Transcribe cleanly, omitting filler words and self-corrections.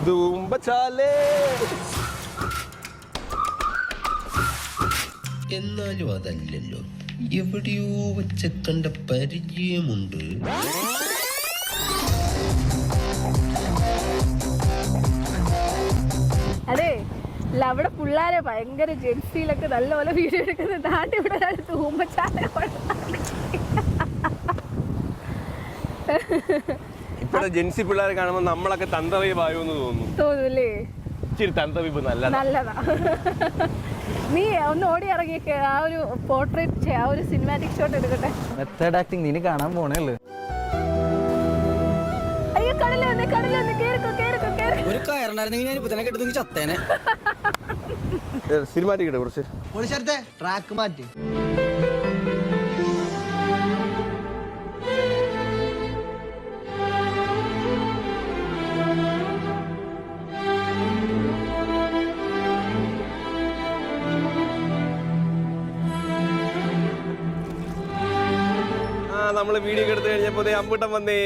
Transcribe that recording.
ധൂമ്പച്ചാലേ. എന്നാലും അതല്ലല്ലോ, എവിടെയോ വെച്ച കണ്ട പരിചയമുണ്ട്. അതെ, അവിടെ പിള്ളേരെ ഭയങ്കര ജെൻസിയിലൊക്കെ നല്ലപോലെ വീഡിയോ എടുക്കുന്നത്. നാട്ടിൽ ഇവിടെ തൂമ്പച്ചാല ഇപ്പഴത്തെ ജെൻസി പിള്ളേരെ കാണുമ്പോൾ നമ്മളൊക്കെ തന്തവൈബായോന്ന് തോന്നുന്നല്ലേ? ഇച്ചിരി തന്തവൈബ് നല്ലതാ. നീ ഒന്ന് ഓടി ഇറങ്ങിയൊക്കെ ആ ഒരു പോർട്രേറ്റ്, ആ ഒരു സിനിമാറ്റിക് ഷോട്ട് എടുക്കട്ടെ. മെത്തേഡ് ആക്ടിങ് നീ കാണാൻ പോണേള്ളു. അയ്യോ, കടല് വന്ന് കേറിക്കോ. ഒരു കയറുണ്ടായിരുന്നെങ്കിൽ ഞാൻ ഇപ്പൊ തന്നെ കെട്ടുന്നെങ്കിൽ ചത്തേനെ. സിനിമാറ്റിക് കുറച്ച് ട്രാക്ക് മാറ്റി. നമ്മള് വീഡിയോ എടുത്തു കഴിഞ്ഞപ്പോ അമ്പൂട്ടം വന്നേ.